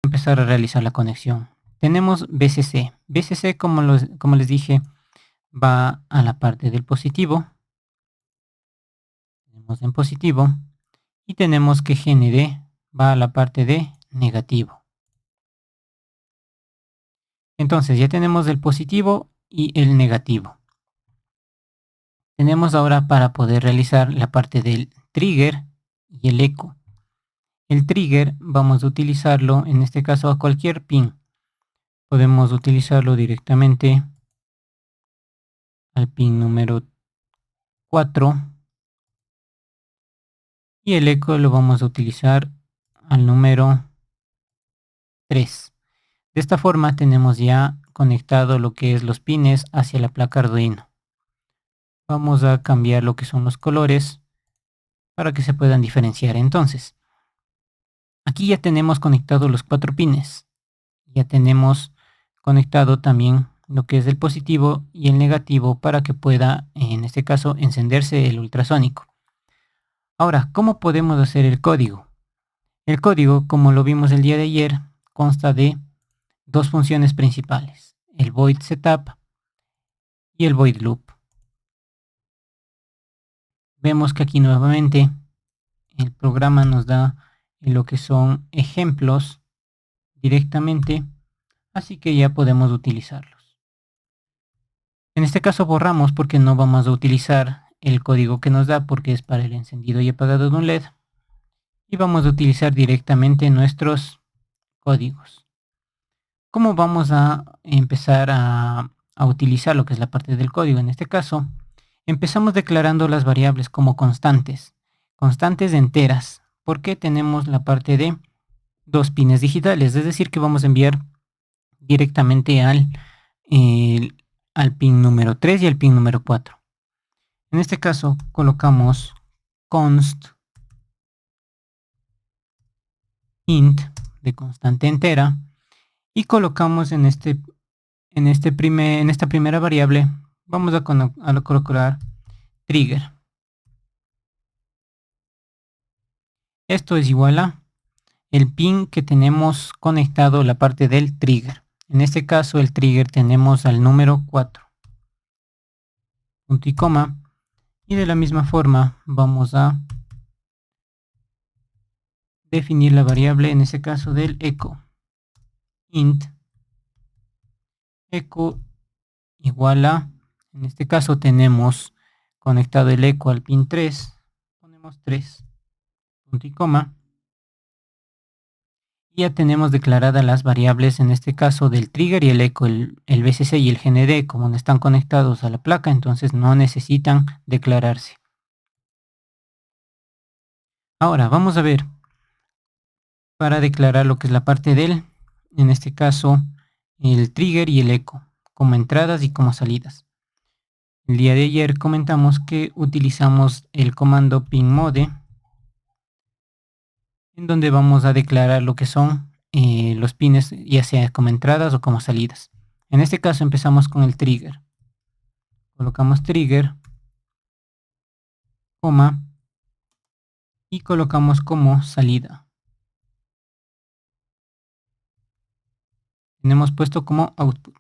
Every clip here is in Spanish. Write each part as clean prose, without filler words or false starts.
Empezar a realizar la conexión. Tenemos VCC. VCC, como les dije, va a la parte del positivo. Tenemos en positivo. Y tenemos que GND va a la parte de negativo. Entonces ya tenemos el positivo y el negativo. Tenemos ahora para poder realizar la parte del trigger y el eco. El trigger vamos a utilizarlo en este caso a cualquier pin. Podemos utilizarlo directamente al pin número 4 y el eco lo vamos a utilizar al número 3. De esta forma tenemos ya conectado lo que es los pines hacia la placa Arduino. Vamos a cambiar lo que son los colores para que se puedan diferenciar. Entonces, aquí ya tenemos conectados los 4 pines. Ya tenemos conectado también lo que es el positivo y el negativo para que pueda, en este caso, encenderse el ultrasónico. Ahora, ¿cómo podemos hacer el código? El código, como lo vimos el día de ayer, consta de dos funciones principales, el void setup y el void loop. Vemos que aquí nuevamente el programa nos da lo que son ejemplos directamente, así que ya podemos utilizarlos. En este caso borramos porque no vamos a utilizar el código que nos da porque es para el encendido y apagado de un LED, y vamos a utilizar directamente nuestros códigos. ¿Cómo vamos a empezar a utilizar lo que es la parte del código? En este caso, empezamos declarando las variables como constantes enteras, porque tenemos la parte de 2 pines digitales, es decir que vamos a enviar directamente al pin número 3 y al pin número 4. En este caso colocamos const int de constante entera y colocamos en esta primera variable vamos a colocar trigger. Esto es igual a el pin que tenemos conectado, la parte del trigger. En este caso el trigger tenemos al número 4. Punto y coma. Y de la misma forma vamos a definir la variable, en este caso del eco. Int eco igual a, en este caso tenemos conectado el eco al pin 3. Ponemos 3. Punto y coma. Ya tenemos declaradas las variables, en este caso del trigger y el eco, el VCC y el GND, como no están conectados a la placa, entonces no necesitan declararse. Ahora vamos a ver, para declarar lo que es la parte del, en este caso, el trigger y el eco, como entradas y como salidas. El día de ayer comentamos que utilizamos el comando pinmode, en donde vamos a declarar lo que son los pines, ya sea como entradas o como salidas. En este caso empezamos con el trigger. Colocamos trigger, coma, y colocamos como salida. Tenemos puesto como output.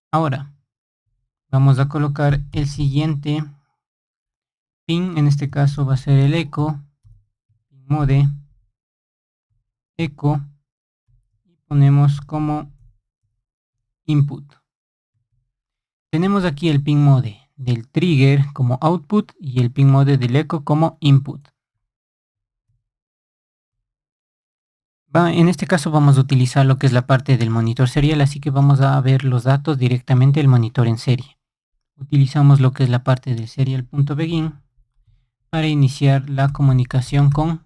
Ahora vamos a colocar el siguiente pin, en este caso va a ser el eco, pinmode, eco, y ponemos como input. Tenemos aquí el pinmode del trigger como output y el pinmode del eco como input. En este caso vamos a utilizar lo que es la parte del monitor serial, así que vamos a ver los datos directamente del monitor en serie. Utilizamos lo que es la parte del serial.begin para iniciar la comunicación con,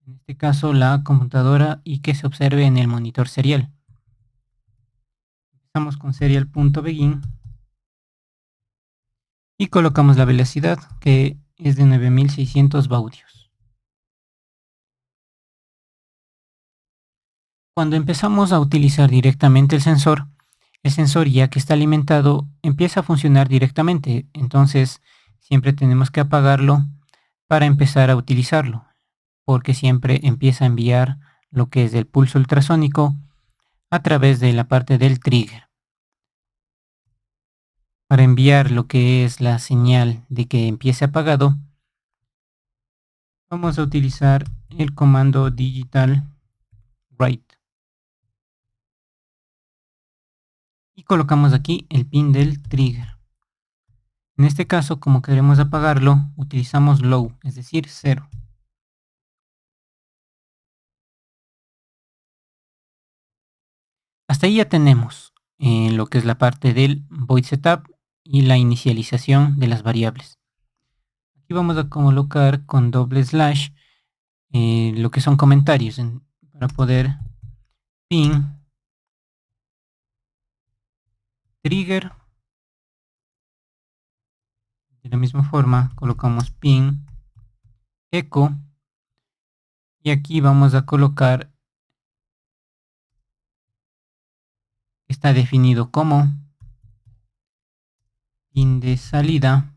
en este caso, la computadora y que se observe en el monitor serial. Empezamos con serial.begin y colocamos la velocidad, que es de 9600 baudios. Cuando empezamos a utilizar directamente el sensor ya que está alimentado empieza a funcionar directamente, entonces siempre tenemos que apagarlo para empezar a utilizarlo. porque siempre empieza a enviar lo que es el pulso ultrasónico a través de la parte del trigger. Para enviar lo que es la señal de que empiece apagado, vamos a utilizar el comando digital write y colocamos aquí el pin del trigger. En este caso, como queremos apagarlo, utilizamos low, es decir, 0. Hasta ahí ya tenemos lo que es la parte del void setup y la inicialización de las variables. Aquí vamos a colocar con doble slash lo que son comentarios para poder pin trigger. De la misma forma colocamos pin echo y aquí vamos a colocar, está definido como pin de salida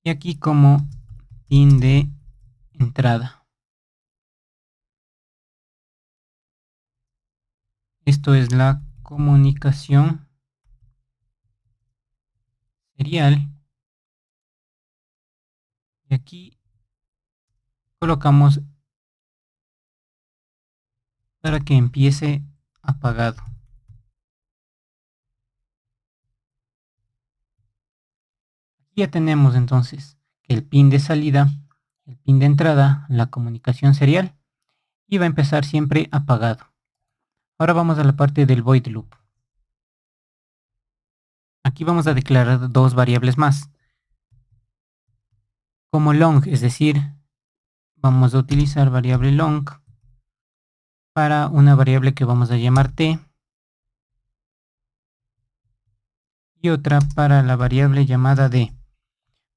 y aquí como pin de entrada. Esto es la comunicación serial y aquí colocamos para que empiece apagado. Aquí ya tenemos entonces que el pin de salida, el pin de entrada, la comunicación serial y va a empezar siempre apagado. Ahora vamos a la parte del void loop. Aquí vamos a declarar dos variables más. Como long, es decir, vamos a utilizar variable long para una variable que vamos a llamar t y otra para la variable llamada d.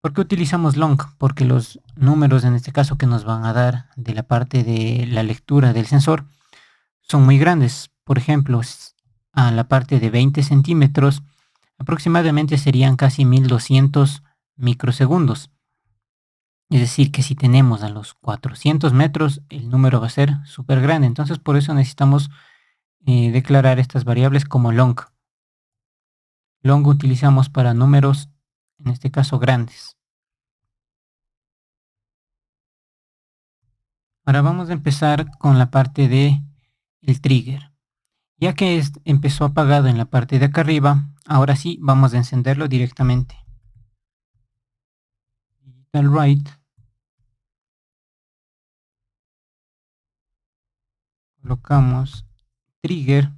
¿Por qué utilizamos long? Porque los números en este caso que nos van a dar de la parte de la lectura del sensor son muy grandes. Por ejemplo, a la parte de 20 centímetros aproximadamente serían casi 1200 microsegundos. Es decir, que si tenemos a los 400 metros, el número va a ser súper grande. Entonces, por eso necesitamos declarar estas variables como long. Long utilizamos para números, en este caso, grandes. Ahora vamos a empezar con la parte de el trigger. Ya que empezó apagado en la parte de acá arriba, ahora sí vamos a encenderlo directamente. Digital write. Colocamos trigger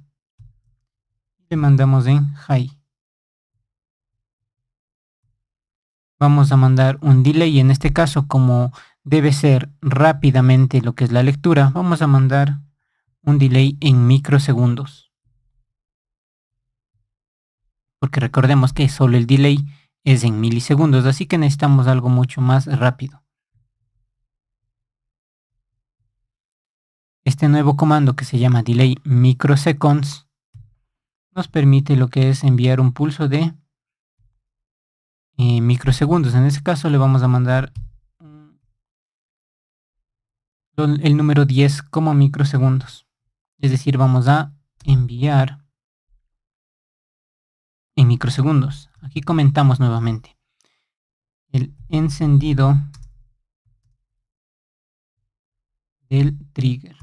y le mandamos en high. Vamos a mandar un delay, en este caso como debe ser rápidamente lo que es la lectura, vamos a mandar un delay en microsegundos. Porque recordemos que solo el delay es en milisegundos, así que necesitamos algo mucho más rápido. Este nuevo comando que se llama delay microseconds nos permite lo que es enviar un pulso de microsegundos. En este caso le vamos a mandar el número 10 como microsegundos. Es decir, vamos a enviar en microsegundos. Aquí comentamos nuevamente el encendido del trigger.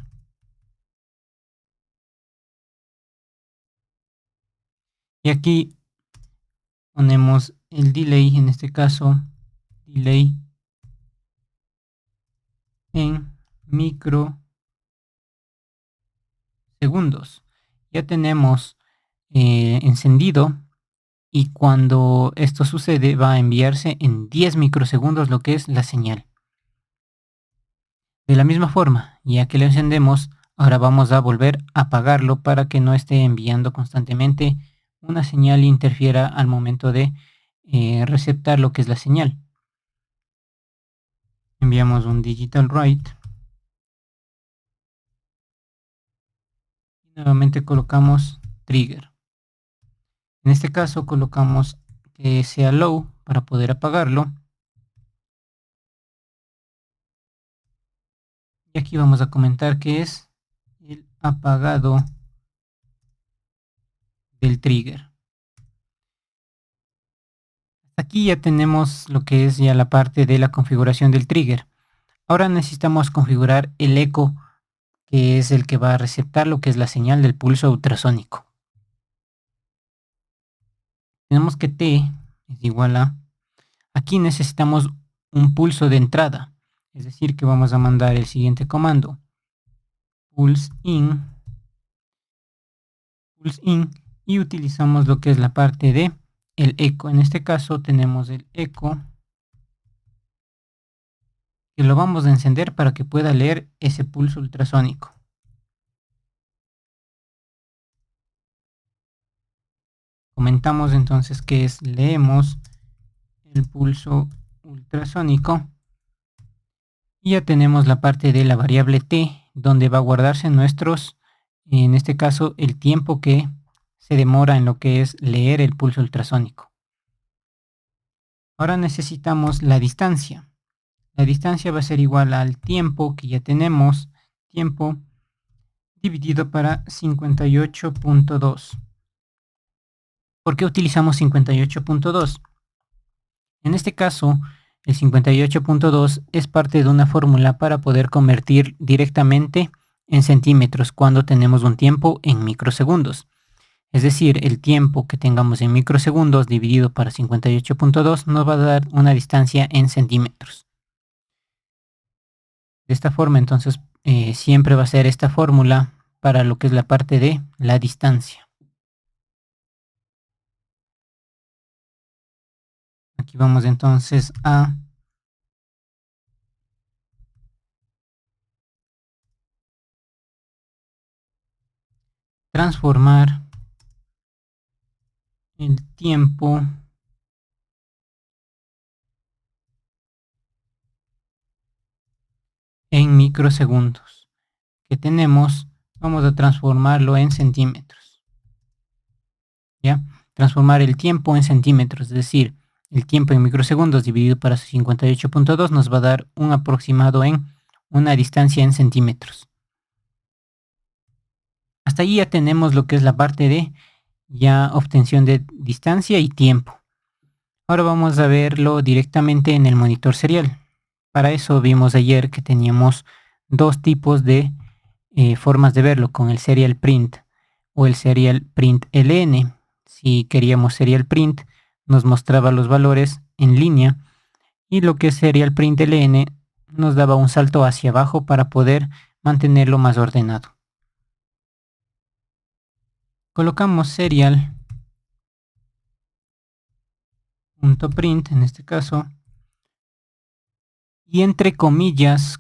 Y aquí ponemos el delay, en este caso, delay en microsegundos. Ya tenemos encendido y cuando esto sucede va a enviarse en 10 microsegundos lo que es la señal. De la misma forma, ya que lo encendemos, ahora vamos a volver a apagarlo para que no esté enviando constantemente una señal e interfiera al momento de receptar lo que es la señal. Enviamos un digital write y nuevamente colocamos trigger. En este caso colocamos que sea low para poder apagarlo Y aquí vamos a comentar que es el apagado del trigger. Aquí ya tenemos lo que es ya la parte de la configuración del trigger. Ahora necesitamos configurar el eco, que es el que va a receptar lo que es la señal del pulso ultrasónico. Tenemos que T es igual a... Aquí necesitamos un pulso de entrada. Es decir, que vamos a mandar el siguiente comando. Pulse in, y utilizamos lo que es la parte de el eco. En este caso tenemos el eco, que lo vamos a encender para que pueda leer ese pulso ultrasónico. Comentamos entonces que es leemos el pulso ultrasónico y ya tenemos la parte de la variable t, donde va a guardarse nuestros, en este caso, el tiempo que se demora en lo que es leer el pulso ultrasónico. Ahora necesitamos la distancia. La distancia va a ser igual al tiempo que ya tenemos, tiempo dividido para 58.2. ¿Por qué utilizamos 58.2? En este caso, el 58.2 es parte de una fórmula para poder convertir directamente en centímetros cuando tenemos un tiempo en microsegundos. Es decir, el tiempo que tengamos en microsegundos dividido para 58.2 nos va a dar una distancia en centímetros. De esta forma, entonces, siempre va a ser esta fórmula para lo que es la parte de la distancia. Aquí vamos entonces a transformar el tiempo en microsegundos que tenemos, vamos a transformarlo en centímetros. ¿Ya? Transformar el tiempo en centímetros, es decir, el tiempo en microsegundos dividido para 58.2 nos va a dar un aproximado en una distancia en centímetros. Hasta ahí ya tenemos lo que es la parte de ya obtención de distancia y tiempo. Ahora vamos a verlo directamente en el monitor serial. Para eso vimos ayer que teníamos dos tipos de formas de verlo, con el serial print o el serial print LN. Si queríamos serial print, nos mostraba los valores en línea, y lo que es serial print LN nos daba un salto hacia abajo para poder mantenerlo más ordenado. Colocamos serial.print en este caso, y entre comillas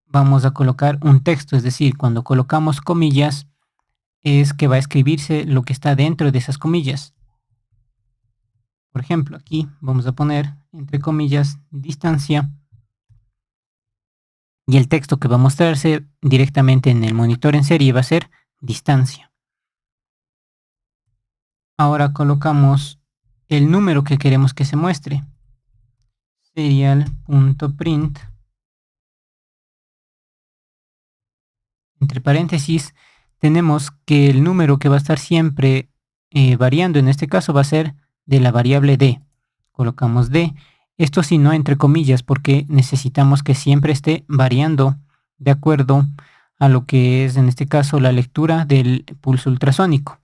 vamos a colocar un texto, es decir, cuando colocamos comillas es que va a escribirse lo que está dentro de esas comillas. Por ejemplo, aquí vamos a poner entre comillas distancia, y el texto que va a mostrarse directamente en el monitor en serie va a ser distancia. Ahora colocamos el número que queremos que se muestre. Serial.print entre paréntesis tenemos que el número que va a estar siempre variando en este caso va a ser de la variable d. Colocamos d. Esto sí, no entre comillas, porque necesitamos que siempre esté variando de acuerdo a lo que es en este caso la lectura del pulso ultrasónico.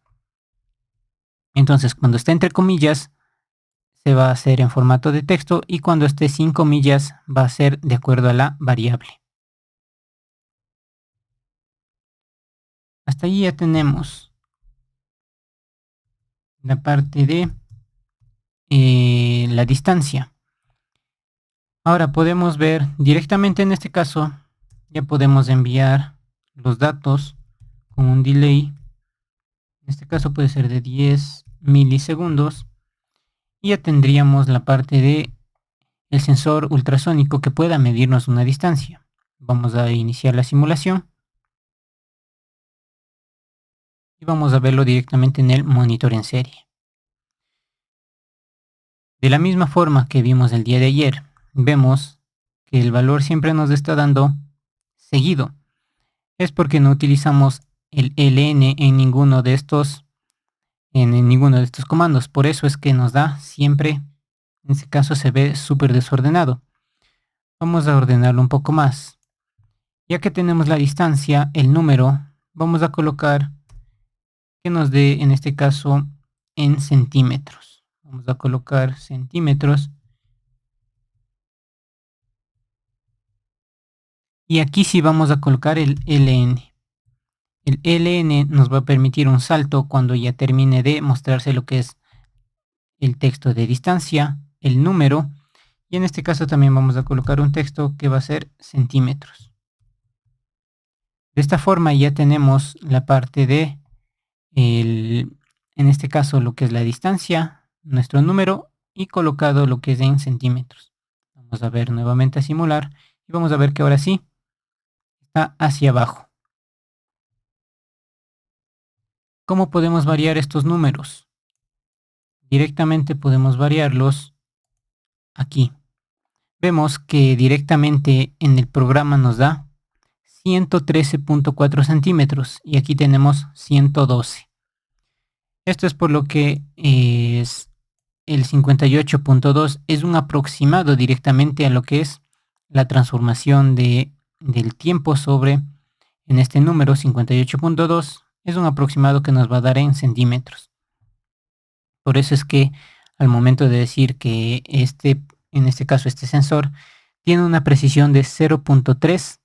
Entonces, cuando está entre comillas se va a hacer en formato de texto, y cuando esté sin comillas va a ser de acuerdo a la variable. Hasta ahí ya tenemos la parte de la distancia. Ahora podemos ver directamente en este caso, ya podemos enviar los datos con un delay. En este caso puede ser de 10 milisegundos. Y ya tendríamos la parte de el sensor ultrasónico que pueda medirnos una distancia. Vamos a iniciar la simulación. Y vamos a verlo directamente en el monitor en serie. De la misma forma que vimos el día de ayer, vemos que el valor siempre nos está dando seguido. Es porque no utilizamos el ln en ninguno de estos comandos. Por eso es que nos da siempre, en este caso se ve súper desordenado. Vamos a ordenarlo un poco más. Ya que tenemos la distancia, el número, vamos a colocar que nos dé, en este caso, en centímetros. Vamos a colocar centímetros. Y aquí sí vamos a colocar el ln. El ln nos va a permitir un salto cuando ya termine de mostrarse lo que es el texto de distancia, el número, y en este caso también vamos a colocar un texto que va a ser centímetros. De esta forma ya tenemos la parte de, en este caso, lo que es la distancia, nuestro número, y colocado lo que es en centímetros. Vamos a ver nuevamente a simular y vamos a ver que ahora sí está hacia abajo. ¿Cómo podemos variar estos números? Directamente podemos variarlos aquí. Vemos que directamente en el programa nos da 113.4 centímetros y aquí tenemos 112. Esto es por lo que es el 58.2 es un aproximado directamente a lo que es la transformación del tiempo sobre, en este número 58.2, es un aproximado que nos va a dar en centímetros. Por eso es que al momento de decir que en este caso este sensor tiene una precisión de 0.3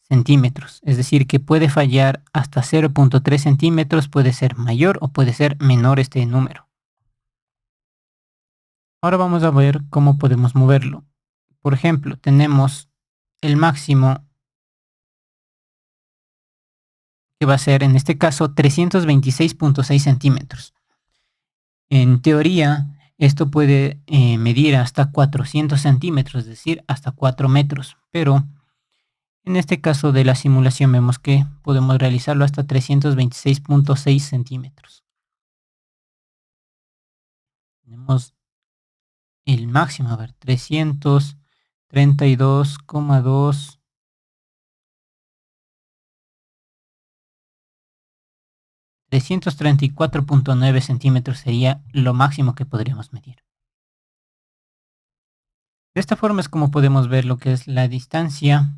centímetros, es decir, que puede fallar hasta 0.3 centímetros, puede ser mayor o puede ser menor este número. Ahora vamos a ver cómo podemos moverlo. Por ejemplo, tenemos el máximo, que va a ser en este caso 326.6 centímetros. En teoría, esto puede medir hasta 400 centímetros, es decir, hasta 4 metros, pero en este caso de la simulación vemos que podemos realizarlo hasta 326.6 centímetros. Tenemos el máximo, a ver, 332,2. 334.9 centímetros sería lo máximo que podríamos medir. De esta forma es como podemos ver lo que es la distancia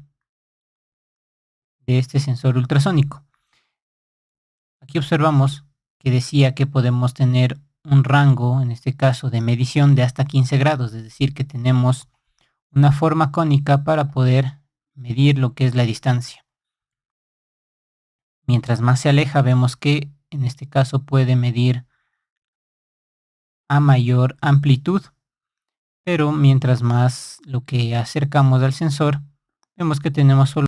de este sensor ultrasónico. Aquí observamos que decía que podemos tener un rango, en este caso de medición, de hasta 15 grados, es decir, que tenemos una forma cónica para poder medir lo que es la distancia. Mientras más se aleja, vemos que en este caso puede medir a mayor amplitud, pero mientras más lo que acercamos al sensor, vemos que tenemos solo